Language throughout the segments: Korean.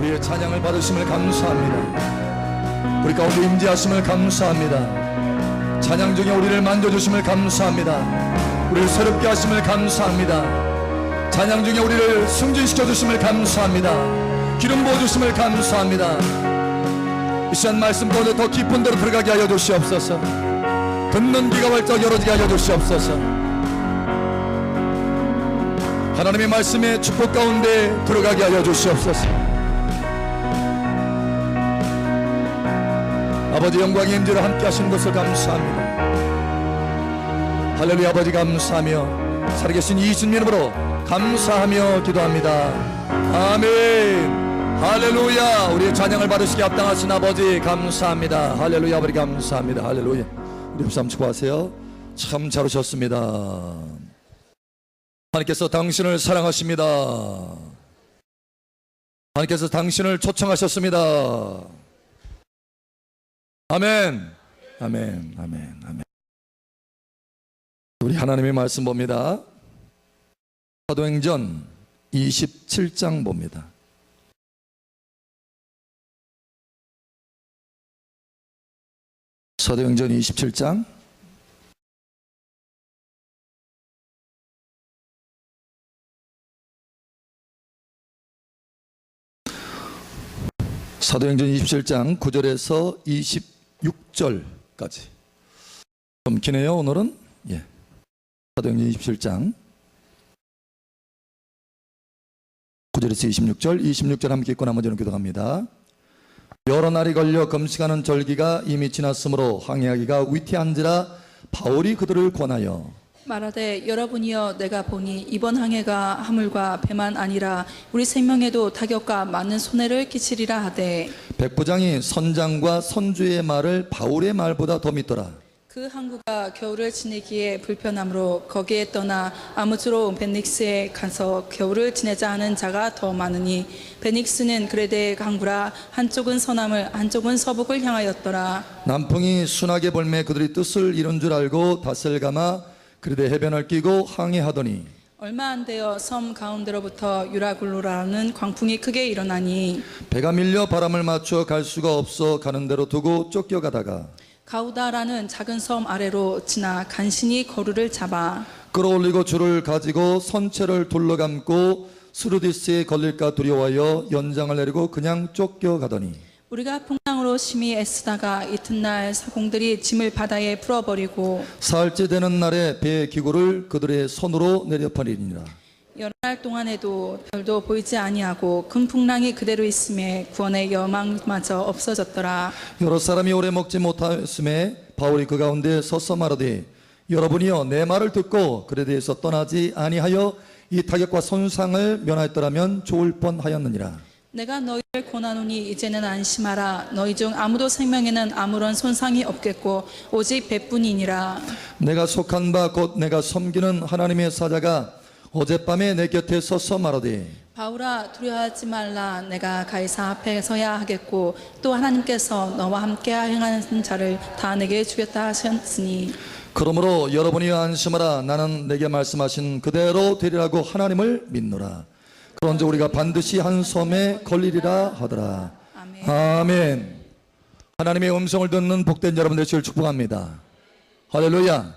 우리의 찬양을 받으심을 감사합니다. 우리 가운데 임재하심을 감사합니다. 찬양 중에 우리를 만져주심을 감사합니다. 우리를 새롭게 하심을 감사합니다. 찬양 중에 우리를 승진시켜 주심을 감사합니다. 기름 부어주심을 감사합니다. 이 시간 말씀 가운데 더 깊은 데로 들어가게 하여 주시옵소서. 듣는 귀가 활짝 열어지게 하여 주시옵소서. 하나님의 말씀의 축복 가운데 들어가게 하여 주시옵소서. 아버지 영광의 임재로 함께 하시는 것을 감사합니다. 할렐루야. 아버지 감사하며 살아계신 예수님 이름으로 감사하며 기도합니다. 아멘. 할렐루야. 우리의 찬양을 받으시기 합당하신 아버지 감사합니다. 할렐루야. 아버지 감사합니다. 할렐루야. 우리 박수 한번 치고 하세요. 참 잘 오셨습니다. 하나님께서 당신을 사랑하십니다. 하나님께서 당신을 초청하셨습니다. 아멘. 아멘. 아멘. 아멘. 우리 하나님의 말씀 봅니다. 사도행전 27장 봅니다. 사도행전 27장 사도행전 27장 9절에서 26절까지 좀 기네요 오늘은. 예. 사도행전 27장 9절에서 26절 함께 읽고 나머지는 기도합니다. 여러 날이 걸려 금식하는 절기가 이미 지났으므로 항해하기가 위태한지라 바울이 그들을 권하여 말하되 여러분이여 내가 보니 이번 항해가 하물과 배만 아니라 우리 생명에도 타격과 많은 손해를 끼치리라 하되 백부장이 선장과 선주의 말을 바울의 말보다 더 믿더라. 그 항구가 겨울을 지내기에 불편하므로 거기에 떠나 아무쪼록 베닉스에 가서 겨울을 지내자 하는 자가 더 많으니 베닉스는 그레데 항구라 한쪽은 서남을 한쪽은 서북을 향하였더라. 남풍이 순하게 불매 그들이 뜻을 이룬 줄 알고 닷을 감아 그레데 해변을 끼고 항해하더니 얼마 안 되어 섬 가운데로부터 유라굴로라는 광풍이 크게 일어나니 배가 밀려 바람을 맞춰 갈 수가 없어 가는 대로 두고 쫓겨가다가 가우다라는 작은 섬 아래로 지나 간신히 거루를 잡아 끌어올리고 줄을 가지고 선체를 둘러감고 스루디스에 걸릴까 두려워하여 연장을 내리고 그냥 쫓겨가더니 우리가 풍랑으로 심히 애쓰다가 이튿날 사공들이 짐을 바다에 풀어버리고 사흘째 되는 날에 배의 기구를 그들의 손으로 내려버리니라. 여러 날 동안에도 별도 보이지 아니하고 큰 풍랑이 그대로 있음에 구원의 여망마저 없어졌더라. 여러 사람이 오래 먹지 못하였음에 바울이 그 가운데 서서 말하되 여러분이여 내 말을 듣고 그레데에서 떠나지 아니하여 이 타격과 손상을 면하였더라면 좋을 뻔하였느니라. 내가 너희를 권하노니 이제는 안심하라. 너희 중 아무도 생명에는 아무런 손상이 없겠고 오직 배뿐이니라. 내가 속한 바 곧 내가 섬기는 하나님의 사자가 어젯밤에 내 곁에 서서 말하되 바울아 두려워하지 말라. 내가 가이사 앞에 서야 하겠고 또 하나님께서 너와 함께 행하는 자를 다 내게 주겠다 하셨으니 그러므로 여러분이 안심하라. 나는 내게 말씀하신 그대로 되리라고 하나님을 믿노라. 그런즉 우리가 반드시 한 섬에 걸리리라 하더라. 아멘. 아멘. 하나님의 음성을 듣는 복된 여러분 되시길 축복합니다. 할렐루야.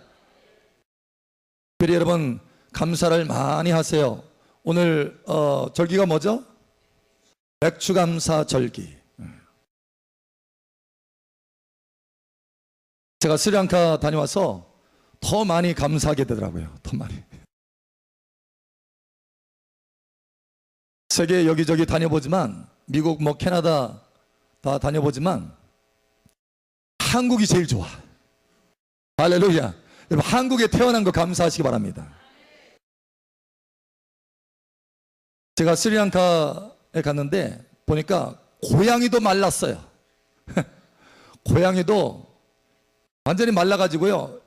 특별히 여러분 감사를 많이 하세요. 오늘 절기가 뭐죠? 맥주감사 절기. 제가 스리랑카 다녀와서 더 많이 감사하게 되더라고요. 더 많이. 세계 여기저기 다녀보지만 미국 뭐 캐나다 다 다녀보지만 한국이 제일 좋아. 할렐루야. 여러분 한국에 태어난 거 감사하시기 바랍니다. 제가 스리랑카에 갔는데 보니까 고양이도 말랐어요. 고양이도 완전히 말라가지고요.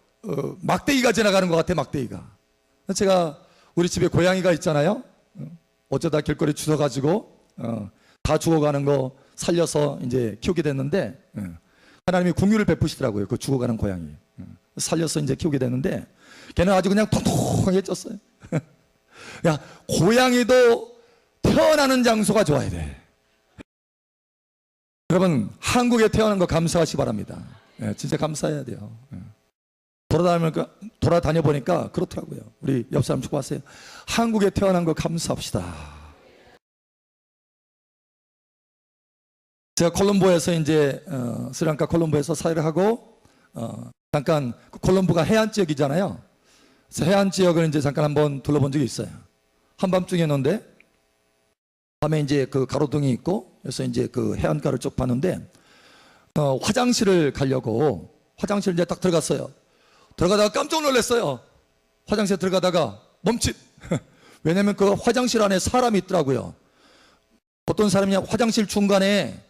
막대기가 지나가는 것 같아. 막대기가. 제가 우리 집에 고양이가 있잖아요. 어쩌다 길거리 주워가지고 다 죽어가는 거 살려서 이제 키우게 됐는데 하나님이 긍휼을 베푸시더라고요. 그 죽어가는 고양이 살려서 이제 키우게 됐는데 걔는 아주 그냥 통통하게 쪘어요. 야, 고양이도 태어나는 장소가 좋아야 돼. 여러분, 한국에 태어난 거 감사하시 바랍니다. 예, 진짜 감사해야 돼요. 예. 돌아다녀 보니까 그렇더라고요. 우리 옆 사람 축복하세요. 한국에 태어난 거 감사합시다. 제가 콜롬보에서 이제 스리랑카 콜롬보에서 사회를 하고 잠깐 콜롬보가 해안 지역이잖아요. 그래서 해안 지역을 이제 잠깐 한번 둘러본 적이 있어요. 한밤중이었는데 밤에 이제 그 가로등이 있고 그래서 이제 그 해안가를 쭉 봤는데 화장실을 가려고 화장실 이제 딱 들어갔어요. 들어가다가 깜짝 놀랐어요. 화장실 들어가다가 멈칫. 왜냐면 그 화장실 안에 사람이 있더라고요. 어떤 사람이 화장실 중간에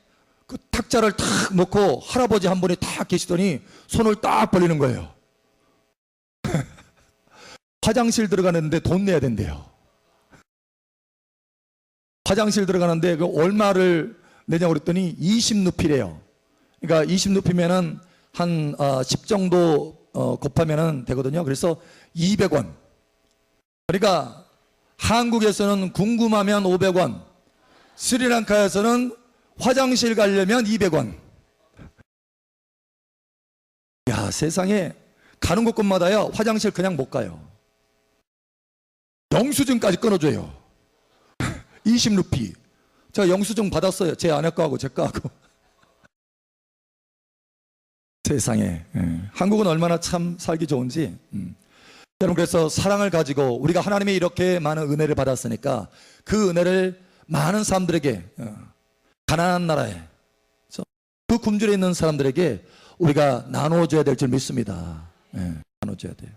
그 탁자를 탁 놓고 할아버지 한 분이 딱 계시더니 손을 딱 벌리는 거예요. 화장실 들어가는데 돈 내야 된대요. 화장실 들어가는데 그 얼마를 내냐고 그랬더니 20루피래요. 그러니까 20루피면은 한 10 정도 곱하면은 되거든요. 그래서 200원. 그러니까 한국에서는 궁금하면 500원, 스리랑카에서는 화장실 가려면 200원. 야, 세상에 가는 곳곳마다요 화장실 그냥 못 가요. 영수증까지 끊어줘요. 20루피. 제가 영수증 받았어요. 제 아내 거하고 제 거하고. 세상에. 한국은 얼마나 참 살기 좋은지. 여러분, 그래서 사랑을 가지고 우리가 하나님의 이렇게 많은 은혜를 받았으니까 그 은혜를 많은 사람들에게, 가난한 나라에 그 굶주려 있는 사람들에게 우리가 나눠줘야 될 줄 믿습니다. 나눠줘야 돼요.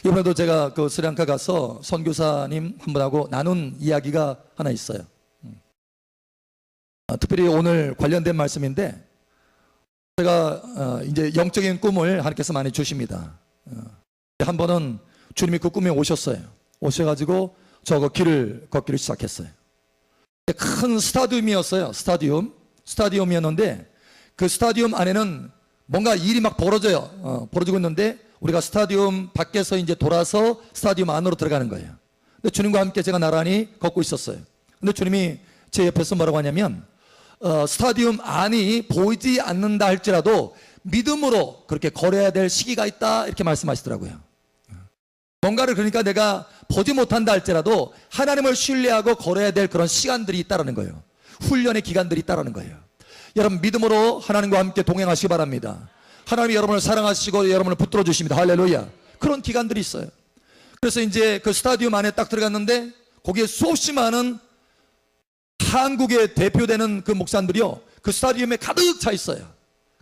이번에도 제가 그 스리랑카 가서 선교사님 한 분하고 나눈 이야기가 하나 있어요. 특별히 오늘 관련된 말씀인데, 제가 이제 영적인 꿈을 하나님께서 많이 주십니다. 한 번은 주님이 그 꿈에 오셨어요. 오셔가지고 저거 길을 걷기를 시작했어요. 큰 스타디움이었어요. 스타디움이었는데 그 스타디움 안에는 뭔가 일이 막 벌어지고 있는데 우리가 스타디움 밖에서 이제 돌아서 스타디움 안으로 들어가는 거예요. 근데 주님과 함께 제가 나란히 걷고 있었어요. 근데 주님이 제 옆에서 뭐라고 하냐면 스타디움 안이 보이지 않는다 할지라도 믿음으로 그렇게 걸어야 될 시기가 있다, 이렇게 말씀하시더라고요. 뭔가를 그러니까 내가 보지 못한다 할지라도 하나님을 신뢰하고 걸어야 될 그런 시간들이 있다라는 거예요. 훈련의 기간들이 있다라는 거예요. 여러분, 믿음으로 하나님과 함께 동행하시기 바랍니다. 하나님이 여러분을 사랑하시고 여러분을 붙들어 주십니다. 할렐루야. 그런 기간들이 있어요. 그래서 이제 그 스타디움 안에 딱 들어갔는데 거기에 수없이 많은 한국에 대표되는 그 목사님들이요, 그 스타디움에 가득 차 있어요.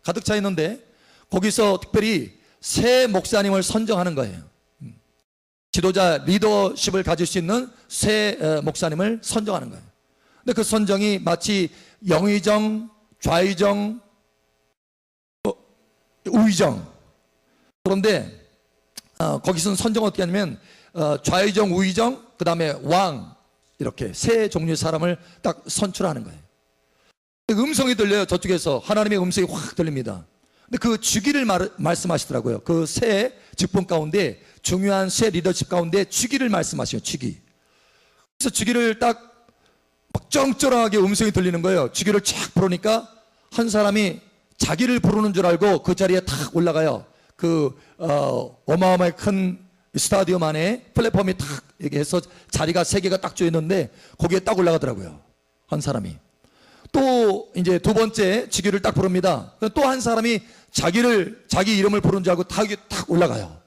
가득 차 있는데 거기서 특별히 새 목사님을 선정하는 거예요. 지도자, 리더십을 가질 수 있는 새 목사님을 선정하는 거예요. 근데 그 선정이 마치 영의정, 좌의정, 우의정. 그런데 거기서는 선정을 어떻게 하냐면 좌의정, 우의정, 그 다음에 왕, 이렇게 세 종류의 사람을 딱 선출하는 거예요. 음성이 들려요. 저쪽에서 하나님의 음성이 확 들립니다. 근데 그 주기를 말씀하시더라고요. 그 세 직분 가운데 중요한 세 리더십 가운데 주기를 말씀하셔요. 주기. 그래서 주기를 딱 막 쩡쩡하게 음성이 들리는 거예요. 주기를 쫙 부르니까 한 사람이 자기를 부르는 줄 알고 그 자리에 탁 올라가요. 그 어마어마하게 큰 스타디움 안에 플랫폼이 탁 이렇게 해서 자리가 세 개가 딱 조였는데 거기에 딱 올라가더라고요. 한 사람이. 또 이제 두 번째 주기를 딱 부릅니다. 또 한 사람이 자기 이름을 부르는 줄 알고 탁 올라가요.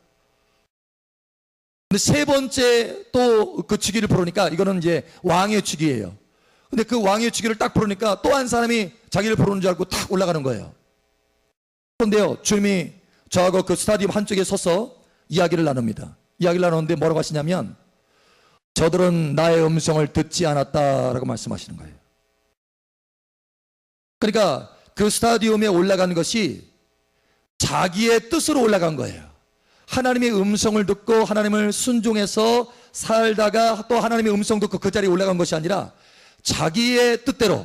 근데 세 번째 또 그 주기를 부르니까 이거는 이제 왕의 주기예요. 근데 그 왕의 주기를 딱 부르니까 또 한 사람이 자기를 부르는 줄 알고 탁 올라가는 거예요. 그런데요, 주님이 저하고 그 스타디움 한쪽에 서서 이야기를 나눕니다. 이야기를 나누는데 뭐라고 하시냐면 저들은 나의 음성을 듣지 않았다라고 말씀하시는 거예요. 그러니까 그 스타디움에 올라간 것이 자기의 뜻으로 올라간 거예요. 하나님의 음성을 듣고 하나님을 순종해서 살다가 또 하나님의 음성 듣고 그 자리에 올라간 것이 아니라 자기의 뜻대로,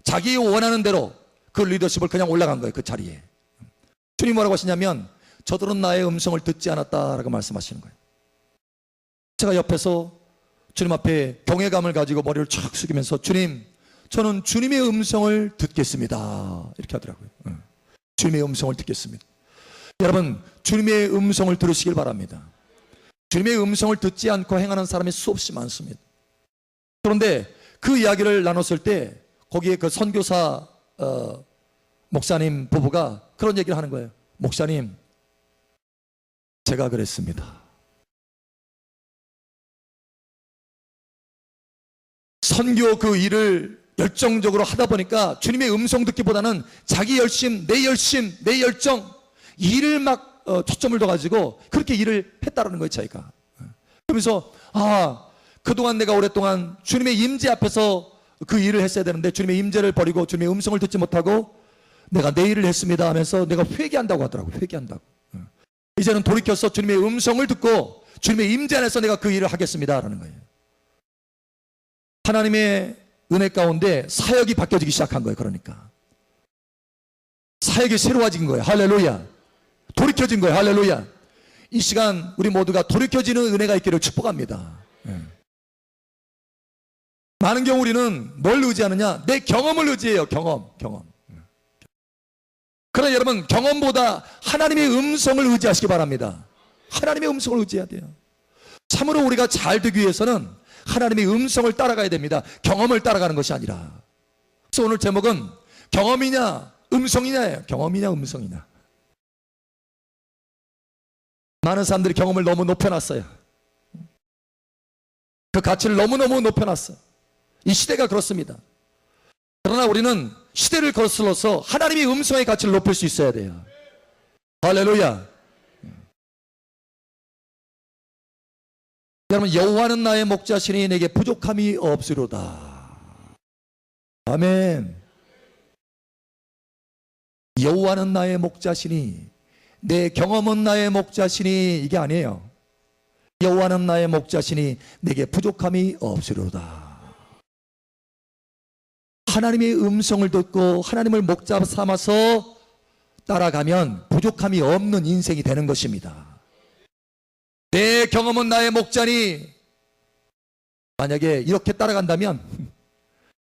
자기 원하는 대로 그 리더십을 그냥 올라간 거예요. 그 자리에. 주님이 뭐라고 하시냐면 저들은 나의 음성을 듣지 않았다라고 말씀하시는 거예요. 제가 옆에서 주님 앞에 경외감을 가지고 머리를 촥 숙이면서 주님, 저는 주님의 음성을 듣겠습니다. 이렇게 하더라고요. 주님의 음성을 듣겠습니다. 여러분, 주님의 음성을 들으시길 바랍니다. 주님의 음성을 듣지 않고 행하는 사람이 수없이 많습니다. 그런데 그 이야기를 나눴을 때 거기에 그 선교사 목사님 부부가 그런 얘기를 하는 거예요. 목사님, 제가 그랬습니다. 선교 그 일을 열정적으로 하다 보니까 주님의 음성 듣기보다는 자기 열심, 내 열정, 일을 막 초점을 둬가지고 그렇게 일을 했다라는 거예요, 자기가. 그러면서 그동안 내가 오랫동안 주님의 임재 앞에서 그 일을 했어야 되는데 주님의 임재를 버리고 주님의 음성을 듣지 못하고 내가 내 일을 했습니다 하면서 내가 회개한다고 하더라고요. 회개한다고. 이제는 돌이켜서 주님의 음성을 듣고 주님의 임재 안에서 내가 그 일을 하겠습니다라는 거예요. 하나님의 은혜 가운데 사역이 바뀌어지기 시작한 거예요. 그러니까 사역이 새로워진 거예요. 할렐루야. 돌이켜진 거예요. 할렐루야. 이 시간 우리 모두가 돌이켜지는 은혜가 있기를 축복합니다. 많은 경우 우리는 뭘 의지하느냐? 내 경험을 의지해요. 경험. 그러나 여러분, 경험보다 하나님의 음성을 의지하시기 바랍니다. 하나님의 음성을 의지해야 돼요. 참으로 우리가 잘 되기 위해서는 하나님의 음성을 따라가야 됩니다. 경험을 따라가는 것이 아니라. 그래서 오늘 제목은 경험이냐 음성이냐예요. 경험이냐 음성이냐. 많은 사람들이 경험을 너무 높여놨어요. 그 가치를 너무너무 높여놨어요. 이 시대가 그렇습니다. 그러나 우리는 시대를 거슬러서 하나님의 음성의 가치를 높일 수 있어야 돼요. 할렐루야. 여러분, 여호와는 나의 목자시니 내게 부족함이 없으로다. 아멘. 여호와는 나의 목자시니, 내 경험은 나의 목자시니, 이게 아니에요. 여호와는 나의 목자시니 내게 부족함이 없으로다. 하나님의 음성을 듣고 하나님을 목자 삼아서 따라가면 부족함이 없는 인생이 되는 것입니다. 내 경험은 나의 목자니, 만약에 이렇게 따라간다면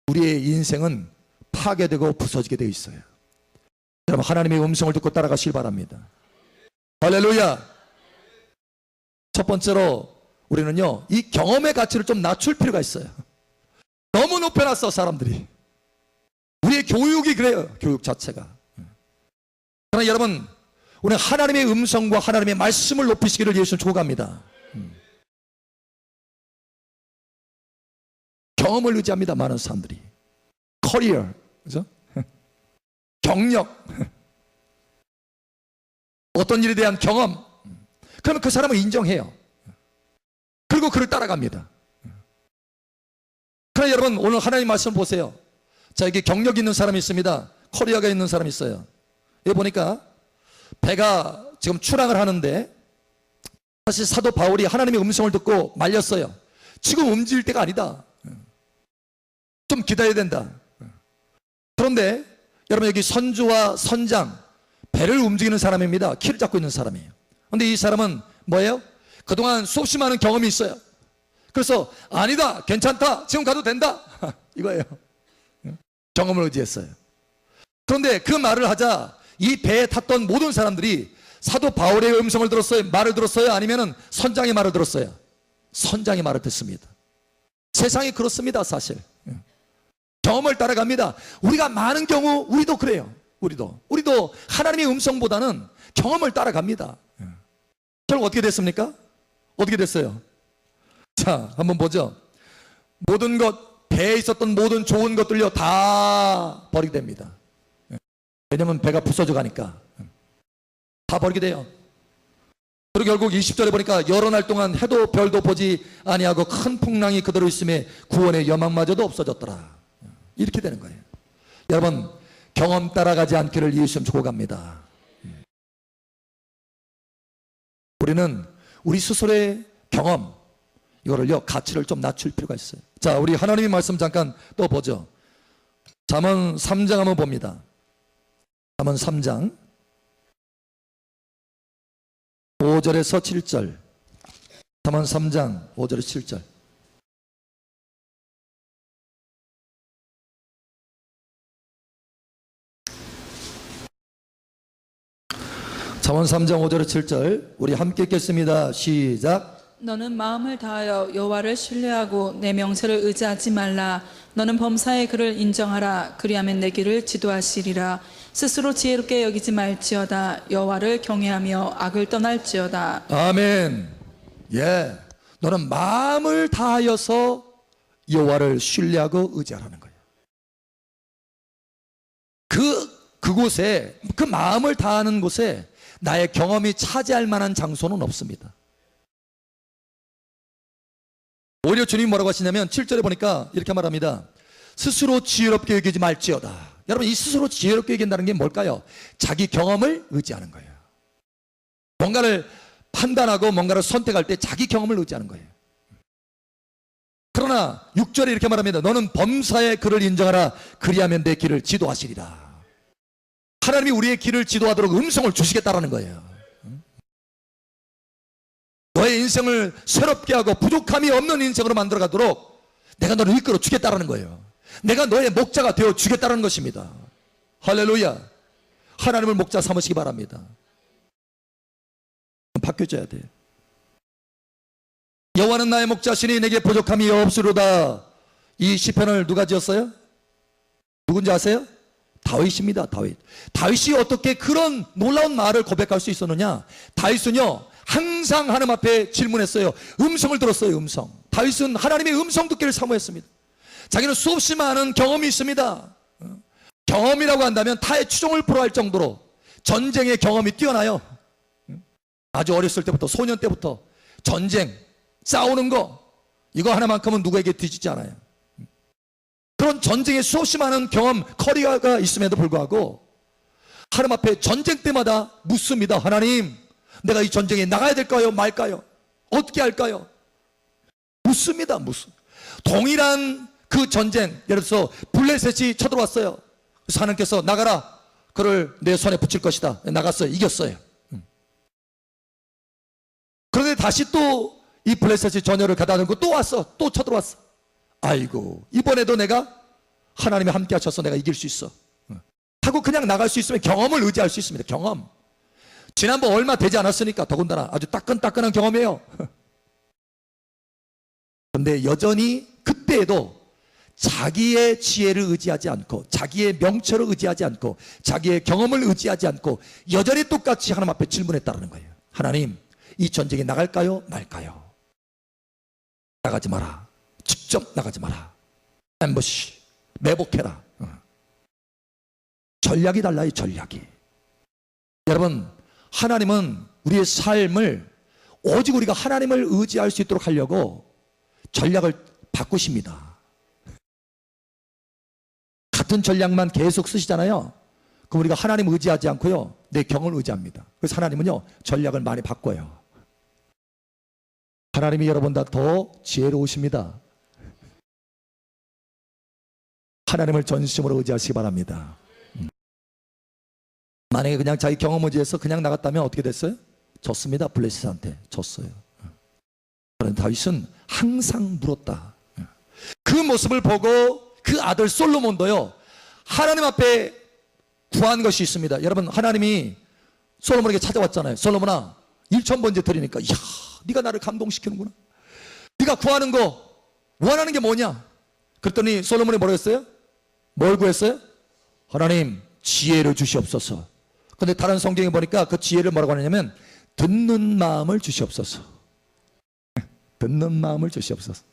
우리의 인생은 파괴되고 부서지게 되어 있어요. 여러분, 하나님의 음성을 듣고 따라가시길 바랍니다. 할렐루야. 첫 번째로 우리는요, 이 경험의 가치를 좀 낮출 필요가 있어요. 너무 높여놨어, 사람들이. 우리의 교육이 그래요. 교육 자체가. 그러나 여러분, 우리는 하나님의 음성과 하나님의 말씀을 높이시기를 예수님 축복합니다. 경험을 의지합니다. 많은 사람들이. 커리어, 그죠? 경력, 어떤 일에 대한 경험. 그러면 그 사람을 인정해요. 그리고 그를 따라갑니다. 그러나 여러분, 오늘 하나님 말씀 보세요. 자, 여기 경력 있는 사람이 있습니다. 커리어가 있는 사람이 있어요. 여기 보니까 배가 지금 출항을 하는데, 사실 사도 바울이 하나님의 음성을 듣고 말렸어요. 지금 움직일 때가 아니다. 좀 기다려야 된다. 그런데 여러분, 여기 선주와 선장, 배를 움직이는 사람입니다. 키를 잡고 있는 사람이에요. 그런데 이 사람은 뭐예요? 그동안 수없이 많은 경험이 있어요. 그래서 아니다, 괜찮다, 지금 가도 된다, 이거예요. 경험을 의지했어요. 그런데 그 말을 하자 이 배에 탔던 모든 사람들이 사도 바울의 음성을 들었어요? 말을 들었어요? 아니면 선장의 말을 들었어요? 선장의 말을 듣습니다. 세상이 그렇습니다. 사실 경험을 따라갑니다. 우리가 많은 경우 우리도 그래요. 우리도 하나님의 음성보다는 경험을 따라갑니다. 결국 어떻게 됐습니까? 어떻게 됐어요? 자, 한번 보죠. 모든 것, 배에 있었던 모든 좋은 것들요 다 버리게 됩니다. 왜냐면 배가 부서져 가니까 다 버리게 돼요. 그리고 결국 20절에 보니까 여러 날 동안 해도 별도 보지 아니하고 큰 풍랑이 그대로 있음에 구원의 여망마저도 없어졌더라. 이렇게 되는 거예요. 여러분, 경험 따라가지 않기를 예수님 축복합니다. 우리는 우리 스스로의 경험, 이거를요 가치를 좀 낮출 필요가 있어요. 자, 우리 하나님의 말씀 잠깐 또 보죠. 잠언 3장 한번 봅니다. 잠언 3장 5절에서 7절. 잠언 3장 5절에서 7절. 잠언 3장 5절에 7절 우리 함께 읽겠습니다. 시작. 너는 마음을 다하여 여호와를 신뢰하고 내 명세를 의지하지 말라. 너는 범사의 그를 인정하라. 그리하면 내 길을 지도하시리라. 스스로 지혜롭게 여기지 말지어다. 여호와를 경외하며 악을 떠날지어다. 아멘. 예, 너는 마음을 다하여서 여호와를 신뢰하고 의지하라는 거예요. 그곳에, 그 마음을 다하는 곳에 나의 경험이 차지할 만한 장소는 없습니다. 오히려 주님이 뭐라고 하시냐면 7절에 보니까 이렇게 말합니다. 스스로 지혜롭게 여기지 말지어다. 여러분, 이 스스로 지혜롭게 여긴다는 게 뭘까요? 자기 경험을 의지하는 거예요. 뭔가를 판단하고 뭔가를 선택할 때 자기 경험을 의지하는 거예요. 그러나 6절에 이렇게 말합니다. 너는 범사의 그를 인정하라. 그리하면 내 길을 지도하시리라. 하나님이 우리의 길을 지도하도록 음성을 주시겠다라는 거예요. 너의 인생을 새롭게 하고 부족함이 없는 인생으로 만들어가도록 내가 너를 이끌어 주겠다라는 거예요. 내가 너의 목자가 되어 주겠다는 것입니다. 할렐루야. 하나님을 목자 삼으시기 바랍니다. 바뀌어져야 돼요. 여호와는 나의 목자시니 내게 부족함이 없으로다. 이 시편을 누가 지었어요? 누군지 아세요? 다윗입니다. 다윗이 어떻게 그런 놀라운 말을 고백할 수 있었느냐? 다윗은요 항상 하나님 앞에 질문했어요. 음성을 들었어요. 음성. 다윗은 하나님의 음성 듣기를 사모했습니다. 자기는 수없이 많은 경험이 있습니다. 경험이라고 한다면 타의 추종을 불허할 정도로 전쟁의 경험이 뛰어나요. 아주 어렸을 때부터, 소년 때부터 전쟁, 싸우는 거, 이거 하나만큼은 누구에게 뒤지지 않아요. 그런 전쟁에 수없이 많은 경험, 커리어가 있음에도 불구하고 하나님 앞에 전쟁 때마다 묻습니다. 하나님, 내가 이 전쟁에 나가야 될까요? 말까요? 어떻게 할까요? 묻습니다. 동일한 그 전쟁, 예를 들어서 블레셋이 쳐들어왔어요. 그래서 하나님께서 나가라. 그를 내 손에 붙일 것이다. 나갔어요. 이겼어요. 그런데 다시 또 이 블레셋이 전열을 가다듬고 또 왔어. 또 쳐들어왔어. 아이고, 이번에도 내가 하나님이 함께 하셔서 내가 이길 수 있어 하고 그냥 나갈 수 있으면 경험을 의지할 수 있습니다. 경험. 지난번 얼마 되지 않았으니까 더군다나 아주 따끈따끈한 경험이에요. 그런데 여전히 그때에도 자기의 지혜를 의지하지 않고 자기의 명철을 의지하지 않고 자기의 경험을 의지하지 않고 여전히 똑같이 하나님 앞에 질문했다는 거예요. 하나님, 이 전쟁에 나갈까요? 말까요? 나가지 마라. 직접 나가지 마라. 엠버시, 매복해라. 전략이 달라요. 전략이. 여러분, 하나님은 우리의 삶을 오직 우리가 하나님을 의지할 수 있도록 하려고 전략을 바꾸십니다. 같은 전략만 계속 쓰시잖아요. 그럼 우리가 하나님 의지하지 않고요, 내 경험을 의지합니다. 그래서 하나님은요 전략을 많이 바꿔요. 하나님이 여러분보다 더 지혜로우십니다. 하나님을 전심으로 의지하시기 바랍니다. 만약에 그냥 자기 경험 의지해서 그냥 나갔다면 어떻게 됐어요? 졌습니다. 블레셋한테 졌어요. 그런데 다윗은 항상 물었다. 그 모습을 보고 그 아들 솔로몬도요 하나님 앞에 구한 것이 있습니다. 여러분, 하나님이 솔로몬에게 찾아왔잖아요. 솔로몬아, 1,000번째 드리니까 이야, 네가 나를 감동시키는구나. 네가 구하는 거 원하는 게 뭐냐? 그랬더니 솔로몬이 뭐라고 했어요? 뭘 구했어요? 하나님, 지혜를 주시옵소서. 근데 다른 성경에 보니까 그 지혜를 뭐라고 하냐면 듣는 마음을 주시옵소서. 듣는 마음을 주시옵소서.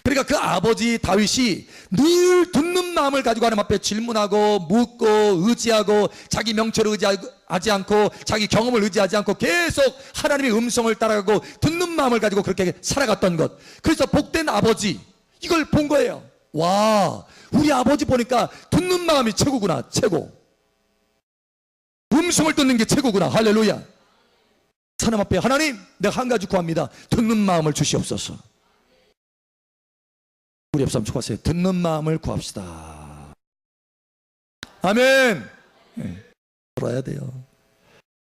그러니까 그 아버지 다윗이 늘 듣는 마음을 가지고 하나님 앞에 질문하고 묻고 의지하고 자기 명철을 의지하지 않고 자기 경험을 의지하지 않고 계속 하나님의 음성을 따라가고 듣는 마음을 가지고 그렇게 살아갔던 것. 그래서 복된 아버지, 이걸 본 거예요. 와, 우리 아버지 보니까 듣는 마음이 최고구나. 최고. 음성을 듣는 게 최고구나. 할렐루야. 하나님 앞에 하나님, 내가 한 가지 구합니다. 듣는 마음을 주시옵소서. 우리 옆 사람 축하하세요. 듣는 마음을 구합시다. 아멘. 들어야 돼요.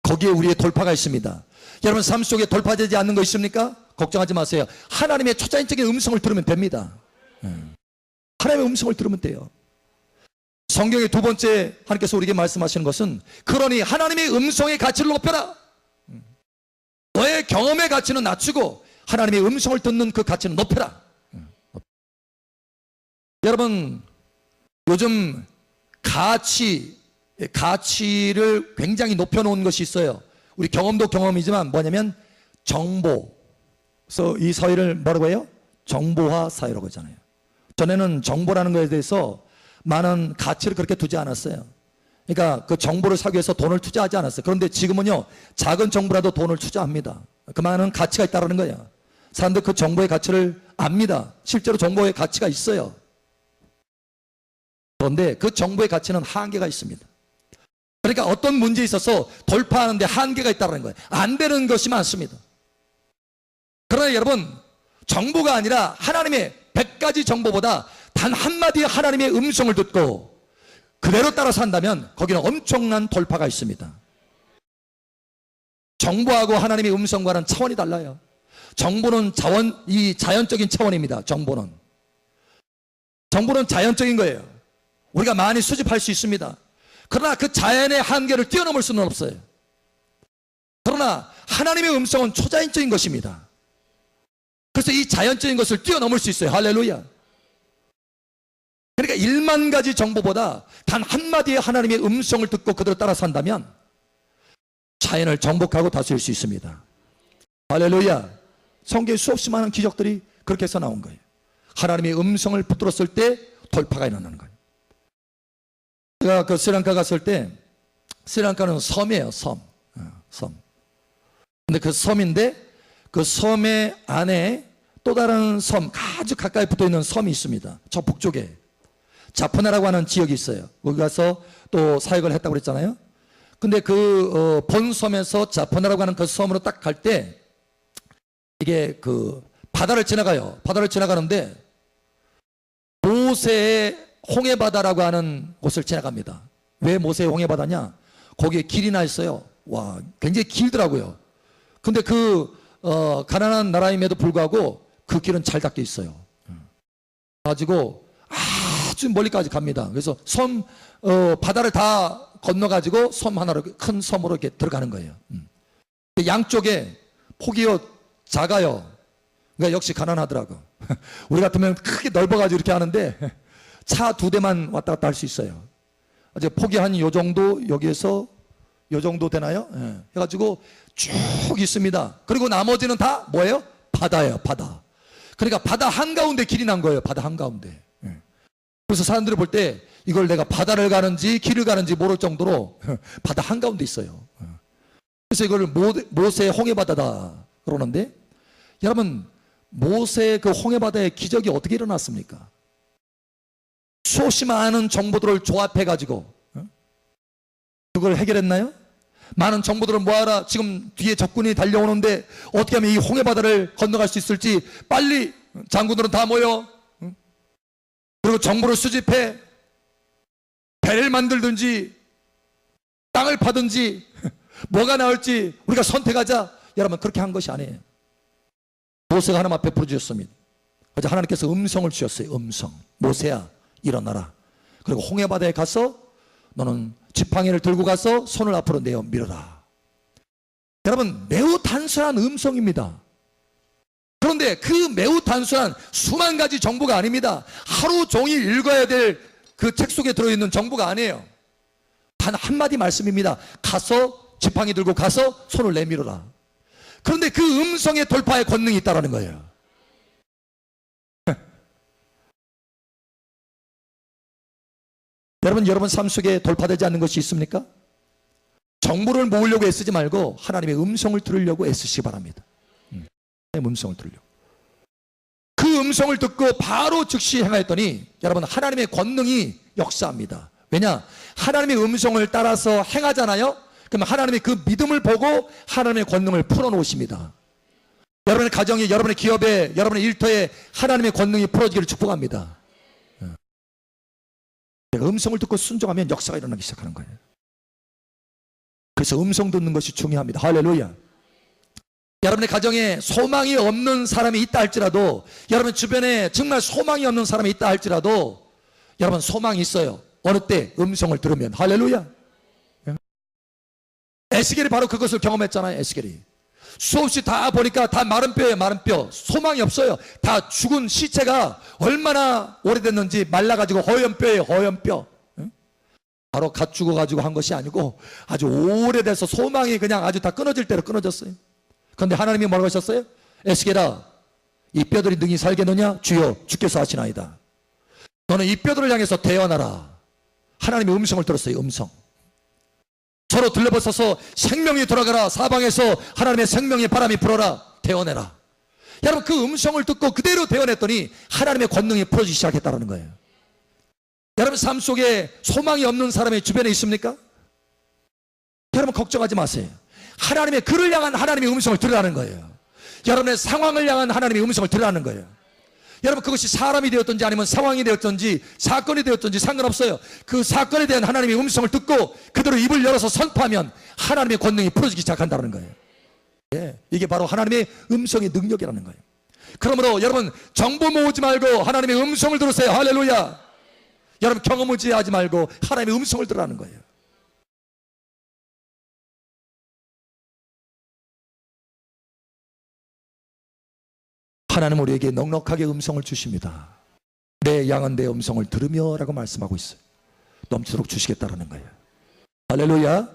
거기에 우리의 돌파가 있습니다. 여러분, 삶 속에 돌파되지 않는 거 있습니까? 걱정하지 마세요. 하나님의 초자연적인 음성을 들으면 됩니다. 하나님의 음성을 들으면 돼요. 성경의 두 번째 하나님께서 우리에게 말씀하시는 것은 그러니 하나님의 음성의 가치를 높여라. 너의 경험의 가치는 낮추고 하나님의 음성을 듣는 그 가치는 높여라. 여러분, 요즘 가치를 굉장히 높여놓은 것이 있어요. 우리 경험도 경험이지만 뭐냐면 정보. 그래서 이 사회를 뭐라고 해요? 정보화 사회라고 하잖아요. 전에는 정보라는 것에 대해서 많은 가치를 그렇게 두지 않았어요. 그러니까 그 정보를 사기 위해서 돈을 투자하지 않았어요. 그런데 지금은요, 작은 정보라도 돈을 투자합니다. 그만한 가치가 있다는 거예요. 사람들 그 정보의 가치를 압니다. 실제로 정보의 가치가 있어요. 그런데 그 정보의 가치는 한계가 있습니다. 그러니까 어떤 문제에 있어서 돌파하는데 한계가 있다는 거예요. 안 되는 것이 많습니다. 그러나 여러분, 정보가 아니라 하나님의 100가지 정보보다 단 한마디의 하나님의 음성을 듣고 그대로 따라 산다면 거기는 엄청난 돌파가 있습니다. 정보하고 하나님의 음성과는 차원이 달라요. 정보는 자연적인 차원입니다. 정보는 자연적인 거예요. 우리가 많이 수집할 수 있습니다. 그러나 그 자연의 한계를 뛰어넘을 수는 없어요. 그러나 하나님의 음성은 초자연적인 것입니다. 그래서 이 자연적인 것을 뛰어넘을 수 있어요. 할렐루야. 그러니까 1만 가지 정보보다 단 한마디의 하나님의 음성을 듣고 그대로 따라 산다면 자연을 정복하고 다스릴 수 있습니다. 할렐루야. 성경에 수없이 많은 기적들이 그렇게 해서 나온 거예요. 하나님의 음성을 붙들었을 때 돌파가 일어나는 거예요. 제가 그 스리랑카 갔을 때, 스리랑카는 섬이에요. 섬. 근데 그 섬인데 그 섬의 안에 또 다른 섬, 아주 가까이 붙어 있는 섬이 있습니다. 저 북쪽에 자포나라고 하는 지역이 있어요. 거기 가서 또 사역을 했다고 그랬잖아요. 근데 그 본섬에서 자포나라고 하는 그 섬으로 딱 갈 때 이게 그 바다를 지나가요. 바다를 지나가는데 모세의 홍해바다라고 하는 곳을 지나갑니다. 왜 모세의 홍해바다냐? 거기에 길이 나 있어요. 와, 굉장히 길더라고요. 근데 그 가난한 나라임에도 불구하고 그 길은 잘 닦여 있어요. 가지고 아주 멀리까지 갑니다. 그래서 바다를 다 건너가지고 섬 하나로, 큰 섬으로 이렇게 들어가는 거예요. 양쪽에 폭이요, 작아요. 그러니까 역시 가난하더라고. 우리 같으면 크게 넓어가지고 이렇게 하는데 차 2대만 왔다 갔다 할 수 있어요. 이제 폭이 한 요 정도, 여기에서 요 정도 되나요? 예. 해가지고 쭉 있습니다. 그리고 나머지는 다 뭐예요? 바다예요, 바다. 그러니까 바다 한가운데 길이 난 거예요, 바다 한가운데. 예. 그래서 사람들이 볼 때 이걸 내가 바다를 가는지 길을 가는지 모를 정도로 바다 한가운데 있어요. 그래서 이걸 모세의 홍해바다다 그러는데, 여러분, 모세의 그 홍해바다의 기적이 어떻게 일어났습니까? 수없이 많은 정보들을 조합해가지고 그걸 해결했나요? 많은 정보들을 모아라. 지금 뒤에 적군이 달려오는데 어떻게 하면 이 홍해바다를 건너갈 수 있을지 빨리 장군들은 다 모여. 그리고 정보를 수집해 배를 만들든지 땅을 파든지 뭐가 나올지 우리가 선택하자. 여러분, 그렇게 한 것이 아니에요. 모세가 하나님 앞에 부르짖었습니다. 그래서 하나님께서 음성을 주셨어요. 음성. 모세야, 일어나라. 그리고 홍해바다에 가서 너는 지팡이를 들고 가서 손을 앞으로 내어 밀어라. 여러분, 매우 단순한 음성입니다. 그런데 그 매우 단순한 수만 가지 정보가 아닙니다. 하루 종일 읽어야 될 그 책 속에 들어있는 정보가 아니에요. 단 한마디 말씀입니다. 가서 지팡이 들고 가서 손을 내밀어라. 그런데 그 음성의 돌파의 권능이 있다는 거예요. 여러분 삶 속에 돌파되지 않는 것이 있습니까? 정보를 모으려고 애쓰지 말고 하나님의 음성을 들으려고 애쓰시기 바랍니다. 음성을 들으려고. 그 음성을 듣고 바로 즉시 행하였더니 여러분, 하나님의 권능이 역사합니다. 왜냐? 하나님의 음성을 따라서 행하잖아요. 그러면 하나님의 그 믿음을 보고 하나님의 권능을 풀어놓으십니다. 여러분의 가정에, 여러분의 기업에, 여러분의 일터에 하나님의 권능이 풀어지기를 축복합니다. 내가 음성을 듣고 순종하면 역사가 일어나기 시작하는 거예요. 그래서 음성 듣는 것이 중요합니다. 할렐루야. 여러분의 가정에 소망이 없는 사람이 있다 할지라도, 여러분 주변에 정말 소망이 없는 사람이 있다 할지라도, 여러분 소망이 있어요. 어느 때 음성을 들으면. 할렐루야. 에스겔이 바로 그것을 경험했잖아요. 에스겔이 수없이 다 보니까 다 마른 뼈예요. 마른 뼈. 소망이 없어요. 다 죽은 시체가 얼마나 오래됐는지 말라가지고 허연 뼈예요. 허연 뼈. 바로 갓 죽어가지고 한 것이 아니고 아주 오래돼서 소망이 그냥 아주 다 끊어질 대로 끊어졌어요. 그런데 하나님이 뭐라고 하셨어요? 에스겔아, 이 뼈들이 능히 살겠느냐? 주여 주께서 하시나이다. 너는 이 뼈들을 향해서 대언하라. 하나님의 음성을 들었어요. 음성. 서로 들러벗어서 생명이 돌아가라. 사방에서 하나님의 생명의 바람이 불어라. 대언해라. 여러분, 그 음성을 듣고 그대로 대언했더니 하나님의 권능이 풀어지기 시작했다는 거예요. 여러분, 삶 속에 소망이 없는 사람이 주변에 있습니까? 여러분, 걱정하지 마세요. 하나님의 그를 향한 하나님의 음성을 들으라는 거예요. 여러분의 상황을 향한 하나님의 음성을 들으라는 거예요. 여러분, 그것이 사람이 되었든지 아니면 상황이 되었든지 사건이 되었든지 상관없어요. 그 사건에 대한 하나님의 음성을 듣고 그대로 입을 열어서 선포하면 하나님의 권능이 풀어지기 시작한다는 거예요. 예, 이게 바로 하나님의 음성의 능력이라는 거예요. 그러므로 여러분, 정보 모으지 말고 하나님의 음성을 들으세요. 할렐루야. 여러분, 경험 의지하지 말고 하나님의 음성을 들으라는 거예요. 하나님 우리에게 넉넉하게 음성을 주십니다. 내 양은 내 음성을 들으며 라고 말씀하고 있어요. 넘치도록 주시겠다라는 거예요. 할렐루야.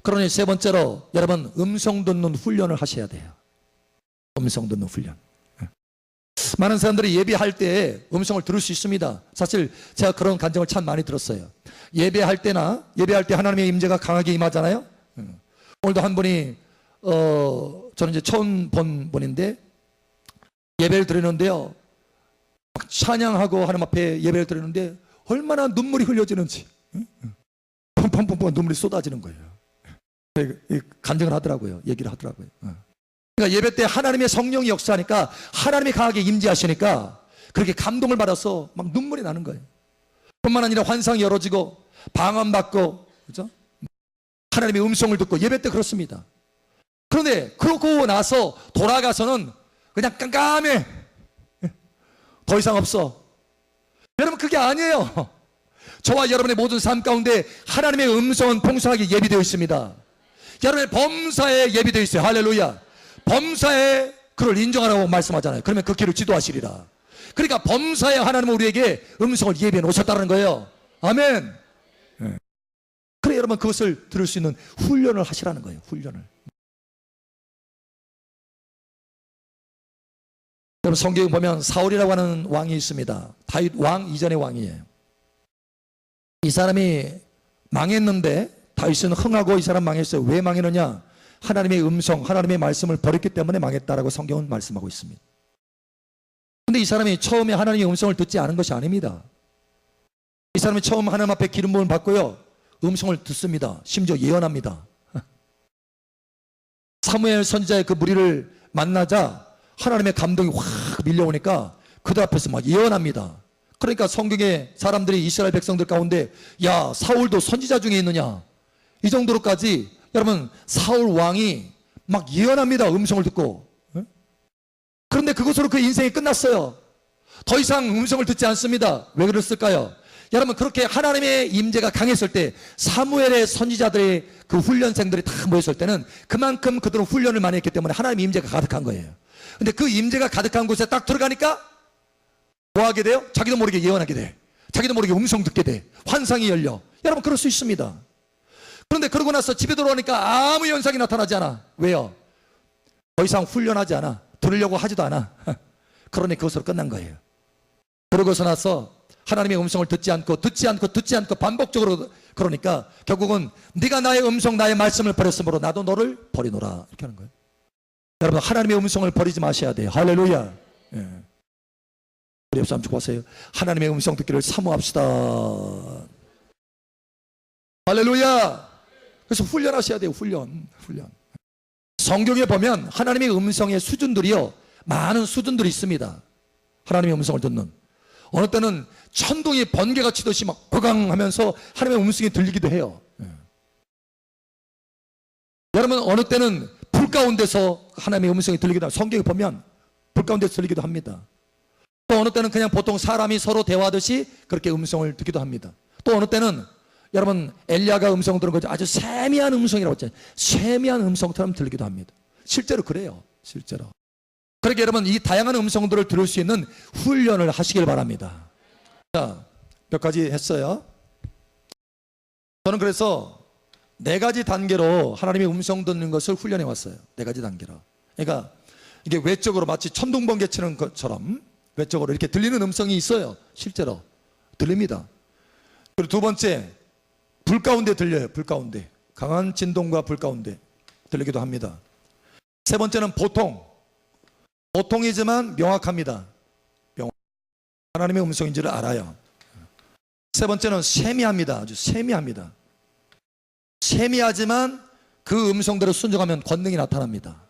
그러니 세 번째로 여러분, 음성 듣는 훈련을 하셔야 돼요. 음성 듣는 훈련. 많은 사람들이 예배할 때 음성을 들을 수 있습니다. 사실 제가 그런 간증을 참 많이 들었어요. 예배할 때 하나님의 임재가 강하게 임하잖아요. 오늘도 한 분이 저는 이제 처음 본 분인데 예배를 드리는데요, 찬양하고 하나님 앞에 예배를 드리는데 얼마나 눈물이 흘려지는지, 펑펑펑펑 눈물이 쏟아지는 거예요. 간증을 하더라고요. 얘기를 하더라고요. 그러니까 예배 때 하나님의 성령이 역사하니까, 하나님이 강하게 임재하시니까 그렇게 감동을 받아서 막 눈물이 나는 거예요. 뿐만 아니라 환상이 열어지고 방언받고, 그죠? 하나님의 음성을 듣고 예배 때 그렇습니다. 그런데 그러고 나서 돌아가서는 그냥 깜깜해. 더 이상 없어. 여러분, 그게 아니에요. 저와 여러분의 모든 삶 가운데 하나님의 음성은 풍성하게 예비되어 있습니다. 여러분의 범사에 예비되어 있어요. 할렐루야. 범사에 그를 인정하라고 말씀하잖아요. 그러면 그 길을 지도하시리라. 그러니까 범사에 하나님은 우리에게 음성을 예비해 놓으셨다는 거예요. 아멘. 그래, 여러분, 그것을 들을 수 있는 훈련을 하시라는 거예요. 훈련을. 여러분, 성경에 보면 사울이라고 하는 왕이 있습니다. 다윗 왕 이전의 왕이에요. 이 사람이 망했는데 다윗은 흥하고 이 사람 망했어요. 왜 망했느냐? 하나님의 음성, 하나님의 말씀을 버렸기 때문에 망했다라고 성경은 말씀하고 있습니다. 그런데 이 사람이 처음에 하나님의 음성을 듣지 않은 것이 아닙니다. 이 사람이 처음 하나님 앞에 기름 부음을 받고요, 음성을 듣습니다. 심지어 예언합니다. 사무엘 선지자의 그 무리를 만나자 하나님의 감동이 확 밀려오니까 그들 앞에서 막 예언합니다. 그러니까 성경에 사람들이, 이스라엘 백성들 가운데, 야, 사울도 선지자 중에 있느냐, 이 정도로까지 여러분, 사울 왕이 막 예언합니다. 음성을 듣고. 그런데 그것으로 그 인생이 끝났어요. 더 이상 음성을 듣지 않습니다. 왜 그랬을까요? 여러분, 그렇게 하나님의 임재가 강했을 때, 사무엘의 선지자들의 그 훈련생들이 다 모였을 때는 그만큼 그들은 훈련을 많이 했기 때문에 하나님의 임재가 가득한 거예요. 근데 그 임재가 가득한 곳에 딱 들어가니까 뭐 하게 돼요? 자기도 모르게 예언하게 돼. 자기도 모르게 음성 듣게 돼. 환상이 열려. 여러분, 그럴 수 있습니다. 그런데 그러고 나서 집에 돌아오니까 아무 현상이 나타나지 않아. 왜요? 더 이상 훈련하지 않아. 들으려고 하지도 않아. 그러니 그것으로 끝난 거예요. 그러고서 나서 하나님의 음성을 듣지 않고 반복적으로, 그러니까 결국은 네가 나의 음성, 나의 말씀을 버렸으므로 나도 너를 버리노라, 이렇게 하는 거예요. 여러분, 하나님의 음성을 버리지 마셔야 돼요. 할렐루야. 예. 우리 옆 사람 쭉 보세요. 하나님의 음성 듣기를 사모합시다. 할렐루야. 그래서 훈련하셔야 돼요. 훈련. 성경에 보면 하나님의 음성의 수준들이요, 많은 수준들이 있습니다. 하나님의 음성을 듣는, 어느 때는 천둥이 번개가 치듯이 막 버강 하면서 하나님의 음성이 들리기도 해요. 여러분, 어느 때는 불 가운데서 하나님의 음성이 들리기도 합니다. 성경에 보면 불 가운데서 들리기도 합니다. 또 어느 때는 그냥 보통 사람이 서로 대화하듯이 그렇게 음성을 듣기도 합니다. 또 어느 때는 여러분 엘리야가 음성 들은 거죠. 아주 세미한 음성이라고 했잖아요. 세미한 음성처럼 들리기도 합니다. 실제로 그래요. 실제로. 그러니까 여러분 이 다양한 음성들을 들을 수 있는 훈련을 하시길 바랍니다. 자, 몇 가지 했어요. 저는 그래서 4가지 단계로 하나님의 음성 듣는 것을 훈련해 왔어요. 4가지 단계로. 그러니까 이게 외적으로 마치 천둥번개 치는 것처럼 외적으로 이렇게 들리는 음성이 있어요. 실제로 들립니다. 그리고 2번째, 불 가운데 들려요. 불 가운데. 강한 진동과 불 가운데 들리기도 합니다. 3번째는 보통이지만 명확합니다. 하나님의 음성인지를 알아요. 3번째는 세미합니다. 아주 세미합니다. 세미하지만 그 음성대로 순종하면 권능이 나타납니다.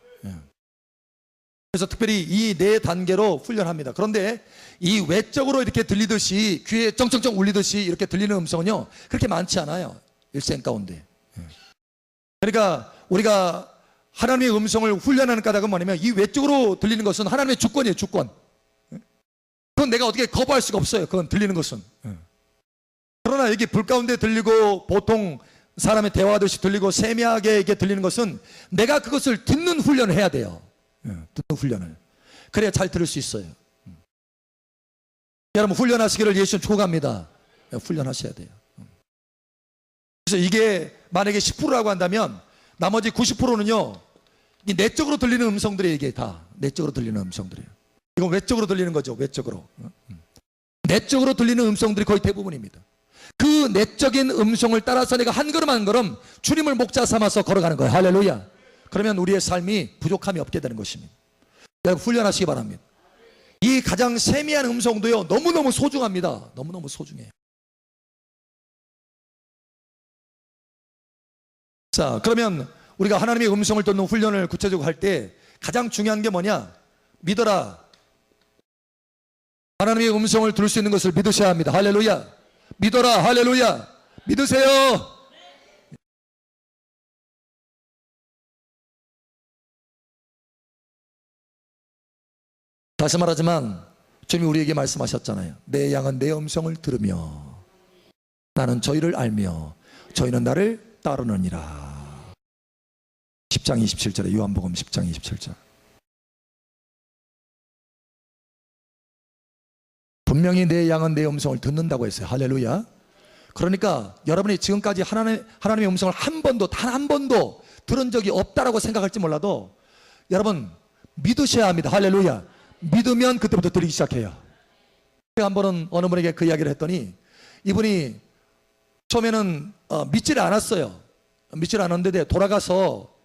그래서 특별히 이 4단계로 훈련합니다. 그런데 이 외적으로 이렇게 들리듯이 귀에 쩡쩡쩡 울리듯이 이렇게 들리는 음성은요 그렇게 많지 않아요. 일생 가운데. 그러니까 우리가 하나님의 음성을 훈련하는 까닭은 뭐냐면 이 외적으로 들리는 것은 하나님의 주권이에요. 주권. 그건 내가 어떻게 거부할 수가 없어요. 그건 들리는 것은. 그러나 여기 불 가운데 들리고 보통 사람의 대화하듯이 들리고 세미하게 이렇게 들리는 것은 내가 그것을 듣는 훈련을 해야 돼요. 듣는 훈련을. 그래야 잘 들을 수 있어요. 여러분 훈련하시기를 예수님 축원합니다. 훈련하셔야 돼요. 그래서 이게 만약에 10%라고 한다면 나머지 90%는요 이 내적으로 들리는 음성들이 이게 다 내적으로 들리는 음성들이에요. 이건 외적으로 들리는 거죠. 외적으로. 내적으로 들리는 음성들이 거의 대부분입니다. 그 내적인 음성을 따라서 내가 한 걸음 한 걸음 주님을 목자 삼아서 걸어가는 거예요. 할렐루야. 그러면 우리의 삶이 부족함이 없게 되는 것입니다. 여러분 훈련하시기 바랍니다. 이 가장 세미한 음성도요 너무너무 소중합니다. 너무너무 소중해요. 자, 그러면 우리가 하나님의 음성을 듣는 훈련을 구체적으로 할 때 가장 중요한 게 뭐냐? 믿어라. 하나님의 음성을 들을 수 있는 것을 믿으셔야 합니다. 할렐루야. 믿어라. 할렐루야. 믿으세요. 다시 말하지만 주님이 우리에게 말씀하셨잖아요. 내 양은 내 음성을 들으며 나는 저희를 알며 저희는 나를 따르느니라. 10장 27절에 요한복음 10장 27절. 분명히 내 양은 내 음성을 듣는다고 했어요. 할렐루야. 그러니까 여러분이 지금까지 하나님의 음성을 한 번도 단 한 번도 들은 적이 없다라고 생각할지 몰라도 여러분 믿으셔야 합니다. 할렐루야. 믿으면 그때부터 들리기 시작해요. 제가 한 번은 어느 분에게 그 이야기를 했더니 이분이 처음에는 믿지를 않았어요. 믿지를 않았는데 돌아가서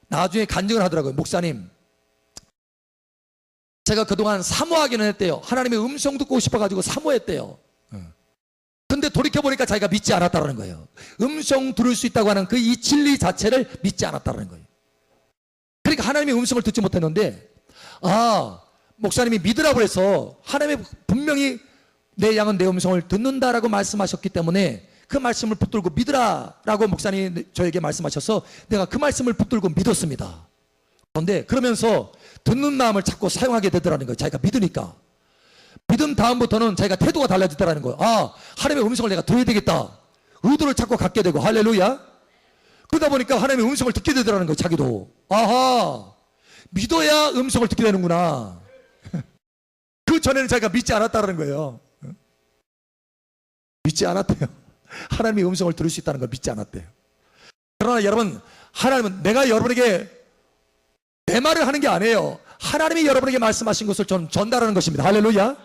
나중에 간증을 하더라고요. 목사님, 제가 그동안 사모하기는 했대요. 하나님의 음성 듣고 싶어가지고 사모했대요. 근데 돌이켜보니까 자기가 믿지 않았다는 거예요. 음성 들을 수 있다고 하는 그 이 진리 자체를 믿지 않았다는 거예요. 그러니까 하나님의 음성을 듣지 못했는데 목사님이 믿으라고 해서 하나님의 분명히 내 양은 내 음성을 듣는다라고 말씀하셨기 때문에 그 말씀을 붙들고 믿으라라고 목사님이 저에게 말씀하셔서 내가 그 말씀을 붙들고 믿었습니다. 그런데 그러면서 듣는 마음을 자꾸 사용하게 되더라는 거예요. 자기가 믿으니까. 믿은 다음부터는 자기가 태도가 달라지더라는 거예요. 하나님의 음성을 내가 들어야 되겠다. 의도를 자꾸 갖게 되고 할렐루야. 그러다 보니까 하나님의 음성을 듣게 되더라는 거예요. 자기도. 믿어야 음성을 듣게 되는구나. 그 전에는 자기가 믿지 않았다는 거예요. 믿지 않았대요. 하나님의 음성을 들을 수 있다는 걸 믿지 않았대요. 그러나 여러분, 하나님은 내가 여러분에게 내 말을 하는 게 아니에요. 하나님이 여러분에게 말씀하신 것을 저는 전달하는 것입니다. 할렐루야.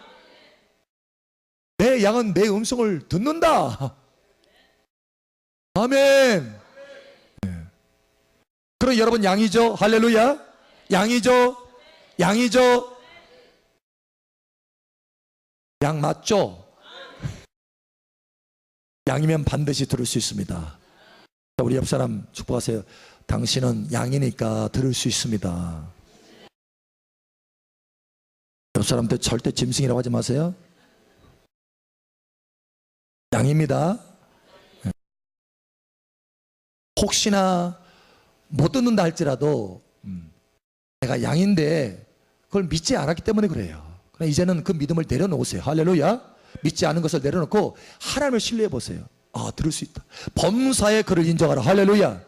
내 양은 내 음성을 듣는다. 아멘. 그럼 여러분 양이죠. 할렐루야. 양이죠. 양이죠. 양 맞죠? 양이면 반드시 들을 수 있습니다. 우리 옆 사람 축복하세요. 당신은 양이니까 들을 수 있습니다. 옆 사람한테 절대 짐승이라고 하지 마세요. 양입니다. 혹시나 못 듣는다 할지라도 내가 양인데 그걸 믿지 않았기 때문에 그래요. 그러나 이제는 그 믿음을 내려놓으세요. 할렐루야. 믿지 않은 것을 내려놓고 하나님을 신뢰해 보세요. 들을 수 있다. 범사에 그를 인정하라. 할렐루야.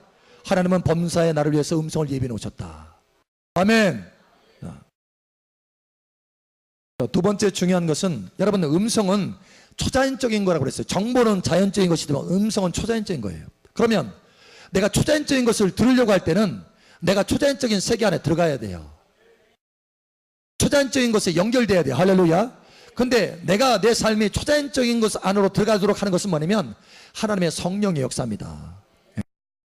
하나님은 범사에 나를 위해서 음성을 예비해 놓으셨다. 아멘. 두 번째 중요한 것은, 여러분, 음성은 초자연적인 거라고 그랬어요. 정보는 자연적인 것이지만 음성은 초자연적인 거예요. 그러면 내가 초자연적인 것을 들으려고 할 때는 내가 초자연적인 세계 안에 들어가야 돼요. 초자연적인 것에 연결돼야 돼요. 할렐루야. 근데 내가 내 삶이 초자연적인 것 안으로 들어가도록 하는 것은 뭐냐면 하나님의 성령의 역사입니다.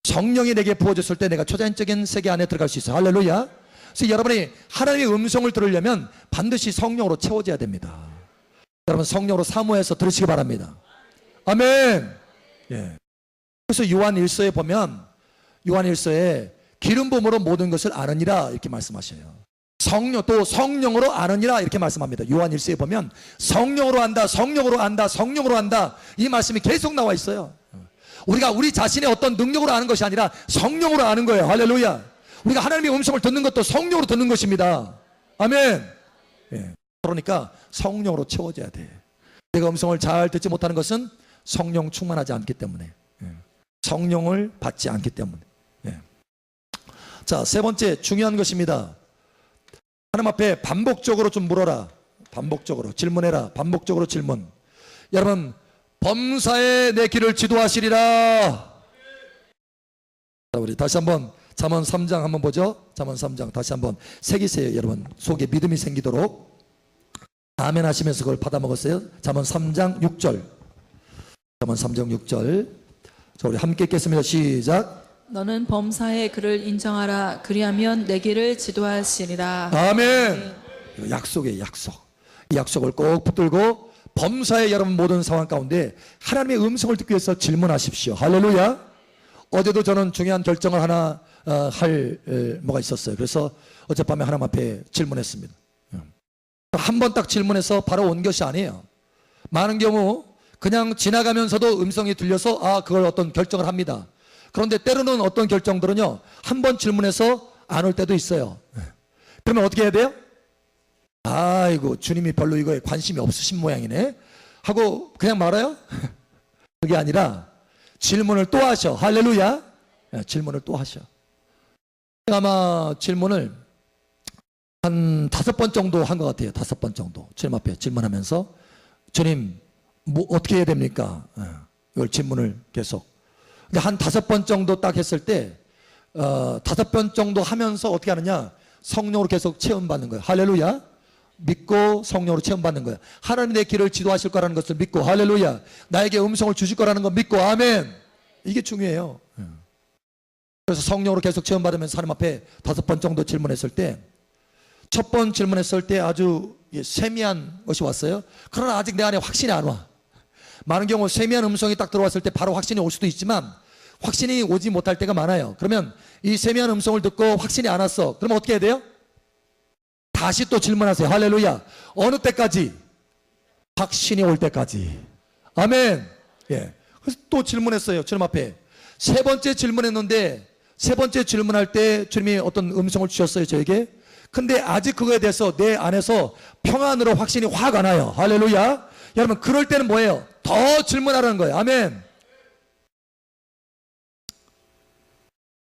성령이 내게 부어졌을 때 내가 초자연적인 세계 안에 들어갈 수 있어요. 할렐루야. 그래서 여러분이 하나님의 음성을 들으려면 반드시 성령으로 채워져야 됩니다. 여러분, 성령으로 사모해서 들으시기 바랍니다. 아멘. 예. 그래서 요한 1서에 보면, 요한 1서에 기름 부음으로 모든 것을 아느니라 이렇게 말씀하셔요. 또 성령으로 아느니라 이렇게 말씀합니다. 요한 1서에 보면 성령으로 안다, 성령으로 안다, 성령으로 안다, 이 말씀이 계속 나와 있어요. 우리가 우리 자신의 어떤 능력으로 아는 것이 아니라 성령으로 아는 거예요. 할렐루야. 우리가 하나님의 음성을 듣는 것도 성령으로 듣는 것입니다. 아멘. 예. 그러니까 성령으로 채워져야 돼. 내가 음성을 잘 듣지 못하는 것은 성령 충만하지 않기 때문에, 성령을 받지 않기 때문에. 자, 세 번째 중요한 것입니다. 하나님 앞에 반복적으로 좀 물어라. 반복적으로 질문해라. 반복적으로 질문. 여러분, 범사에 내 길을 지도하시리라. 자, 우리 다시 한번 잠언 3장 한번 보죠. 잠언 3장 다시 한번 새기세요. 여러분 속에 믿음이 생기도록. 아멘 하시면서 그걸 받아 먹었어요. 잠언 3장 6절. 잠언 3장 6절. 자, 우리 함께 읽겠습니다. 시작. 너는 범사에 그를 인정하라. 그리하면 내 길을 지도하시리라. 아멘. 약속이에요. 약속. 이 약속을 꼭 붙들고 범사의 여러분 모든 상황 가운데 하나님의 음성을 듣기 위해서 질문하십시오. 할렐루야. 어제도 저는 중요한 결정을 하나 뭐가 있었어요. 그래서 어젯밤에 하나님 앞에 질문했습니다. 한 번 딱 질문해서 바로 온 것이 아니에요. 많은 경우 그냥 지나가면서도 음성이 들려서 그걸 어떤 결정을 합니다. 그런데 때로는 어떤 결정들은요, 한 번 질문해서 안 올 때도 있어요. 그러면 어떻게 해야 돼요? 아이고, 주님이 별로 이거에 관심이 없으신 모양이네 하고 그냥 말아요? 그게 아니라 질문을 또 하셔. 할렐루야. 질문을 또 하셔. 아마 질문을 한 5번 정도 한 것 같아요. 5번 정도 주님 앞에 질문하면서, 주님 뭐 어떻게 해야 됩니까? 이걸 질문을 계속. 근데 한 5번 정도 딱 했을 때 5번 정도 하면서 어떻게 하느냐, 성령으로 계속 체험받는 거예요. 할렐루야. 믿고 성령으로 체험받는 거예요. 하나님 내 길을 지도하실 거라는 것을 믿고, 할렐루야, 나에게 음성을 주실 거라는 거 믿고, 아멘. 이게 중요해요. 그래서 성령으로 계속 체험받으면서 하나님 앞에 5번 정도 질문했을 때, 첫 번 질문했을 때 아주 세미한 것이 왔어요. 그러나 아직 내 안에 확신이 안 와. 많은 경우 세미한 음성이 딱 들어왔을 때 바로 확신이 올 수도 있지만 확신이 오지 못할 때가 많아요. 그러면 이 세미한 음성을 듣고 확신이 안 왔어. 그러면 어떻게 해야 돼요? 다시 또 질문하세요. 할렐루야. 어느 때까지? 확신이 올 때까지. 아멘. 예. 그래서 또 질문했어요. 주님 앞에. 세 번째 질문했는데, 세 번째 질문할 때 주님이 어떤 음성을 주셨어요, 저에게. 근데 아직 그거에 대해서 내 안에서 평안으로 확신이 확 안 와요. 할렐루야. 여러분, 그럴 때는 뭐예요? 더 질문하라는 거예요. 아멘.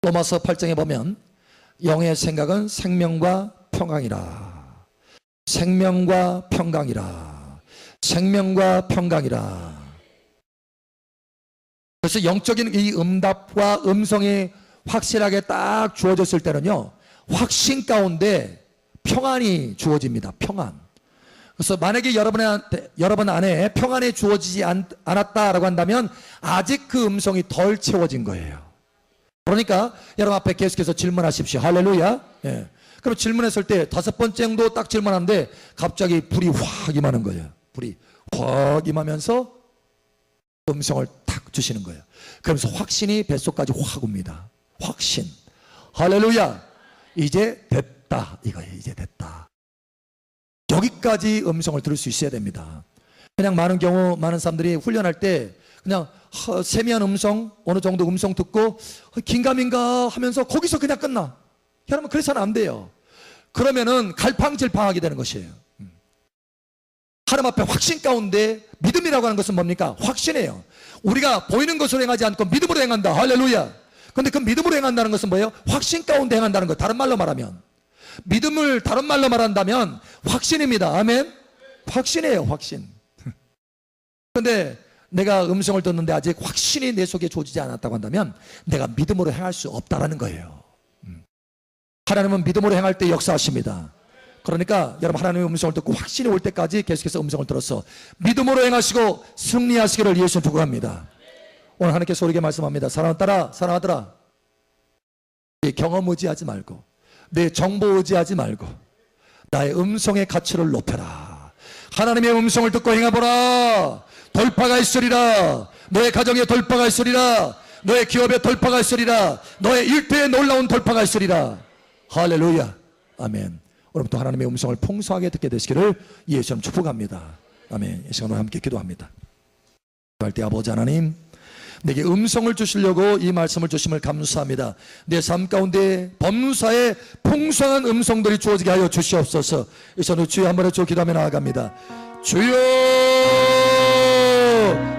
로마서 8장에 보면 영의 생각은 생명과 평강이라. 생명과 평강이라. 생명과 평강이라. 그래서 영적인 이 응답과 음성이 확실하게 딱 주어졌을 때는요, 확신 가운데 평안이 주어집니다. 평안. 그래서 만약에 여러분 안에 평안이 주어지지 않았다라고 한다면 아직 그 음성이 덜 채워진 거예요. 그러니까 여러분 앞에 계속해서 질문하십시오. 할렐루야. 예. 그럼 질문했을 때 5번 정도 딱 질문하는데 갑자기 불이 확 임하는 거예요. 불이 확 임하면서 음성을 탁 주시는 거예요. 그러면서 확신이 뱃속까지 확 옵니다. 확신. 할렐루야. 이제 됐다 이거예요. 이제 됐다. 여기까지 음성을 들을 수 있어야 됩니다. 그냥 많은 경우 많은 사람들이 훈련할 때 그냥 세미한 음성, 어느 정도 음성 듣고 긴가민가 하면서 거기서 그냥 끝나. 여러분, 그래서는 안 돼요. 그러면은 갈팡질팡하게 되는 것이에요. 하나님 앞에 확신 가운데 믿음이라고 하는 것은 뭡니까? 확신이에요. 우리가 보이는 것으로 행하지 않고 믿음으로 행한다. 할렐루야. 근데 그 믿음으로 행한다는 것은 뭐예요? 확신 가운데 행한다는 거. 다른 말로 말하면 믿음을 다른 말로 말한다면 확신입니다. 아멘. 확신이에요. 확신. 그런데 내가 음성을 듣는데 아직 확신이 내 속에 조지지 않았다고 한다면 내가 믿음으로 행할 수 없다라는 거예요. 하나님은 믿음으로 행할 때 역사하십니다. 그러니까 여러분, 하나님의 음성을 듣고 확신이 올 때까지 계속해서 음성을 들어서 믿음으로 행하시고 승리하시기를 예수님 축복합니다. 오늘 하나님께서 우리에게 말씀합니다. 사랑하는 딸아, 사랑하더라, 내 경험 의지하지 말고 내 정보 의지하지 말고 나의 음성의 가치를 높여라. 하나님의 음성을 듣고 행해보라. 돌파가 있으리라. 너의 가정에 돌파가 있으리라. 너의 기업에 돌파가 있으리라. 너의 일터에 놀라운 돌파가 있으리라. 할렐루야. 아멘. 오늘부터 하나님의 음성을 풍성하게 듣게 되시기를 예수님 축복합니다. 아멘. 이 시간으로 함께 기도합니다. 기도할 때 아버지 하나님, 내게 음성을 주시려고 이 말씀을 주심을 감사합니다. 내 삶 가운데 범사에 풍성한 음성들이 주어지게 하여 주시옵소서. 이 시간으로 주여 한 번에 주 기도하며 나아갑니다. 주여,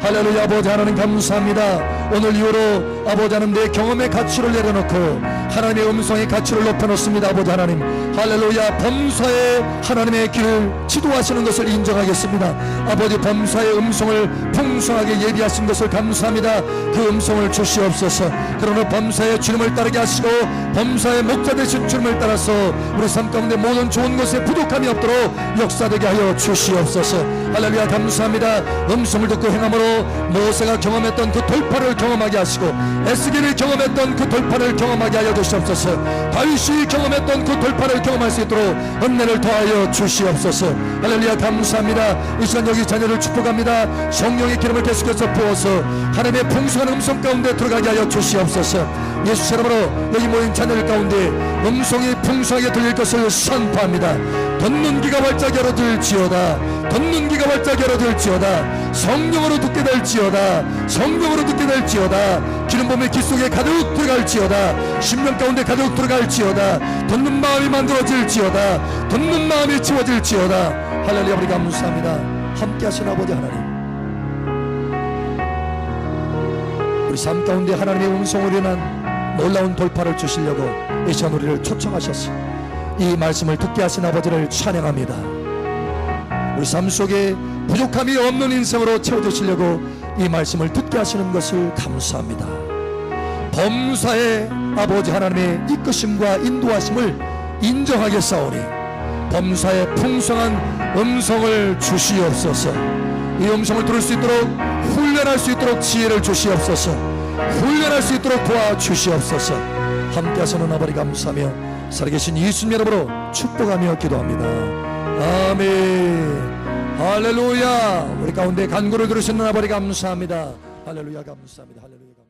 할렐루야. 아버지 하나님 감사합니다. 오늘 이후로 아버지 하나님 내 경험의 가치를 내려놓고 하나님의 음성의 가치를 높여놓습니다. 아버지 하나님, 할렐루야. 범사에 하나님의 길을 지도하시는 것을 인정하겠습니다. 아버지, 범사의 음성을 풍성하게 예비하신 것을 감사합니다. 그 음성을 주시옵소서. 그러나 범사의 주님을 따르게 하시고 범사의 목자 되신 주님을 따라서 우리 삶 가운데 모든 좋은 것에 부족함이 없도록 역사되게 하여 주시옵소서. 할렐루야. 감사합니다. 음성을 듣고 행함으로 모세가 경험했던 그 돌파를 경험하게 하시고 에스겔이 경험했던 그 돌파를 경험하게 하여 주시옵소서. 다윗이 경험했던 그 돌파를 경험할 수 있도록 은혜를 더하여 주시옵소서. 할렐루야. 감사합니다. 이 시간 여기 자녀를 축복합니다. 성령의 기름을 계속해서 부어서 하나님의 풍성한 음성 가운데 들어가게 하여 주시옵소서. 예수 이름으로 여기 모인 자녀들 가운데 음성이 풍성하게 들릴 것을 선포합니다. 듣는 귀가 활짝 열어들지어다. 듣는 귀가 활짝 열어들지어다. 성령으로 듣게 될지어다. 성령으로 듣게 될지어다. 기름 부음이 귀 속에 가득 들어갈지어다. 심령 가운데 가득 들어갈지어다. 듣는 마음이 만들어질지어다. 듣는 마음이 지워질지어다. 할렐루야. 우리 감사합니다. 함께 하신 아버지 하나님, 우리 삶 가운데 하나님의 음성으로 인한 놀라운 돌파를 주시려고 이 시간 우리를 초청하셨어. 이 말씀을 듣게 하신 아버지를 찬양합니다. 우리 삶 속에 부족함이 없는 인생으로 채워주시려고 이 말씀을 듣게 하시는 것을 감사합니다. 범사의 아버지 하나님의 이끄심과 인도하심을 인정하겠사오니 범사의 풍성한 음성을 주시옵소서. 이 음성을 들을 수 있도록 훈련할 수 있도록 지혜를 주시옵소서. 훈련할 수 있도록 도와주시옵소서. 함께 하시는 아버지 감사하며 살아계신 예수님 이름으로 축복하며 기도합니다. 아멘. 할렐루야. 우리 가운데 간구를 들으시는 아버지 감사합니다. 할렐루야. 감사합니다. 할렐루야.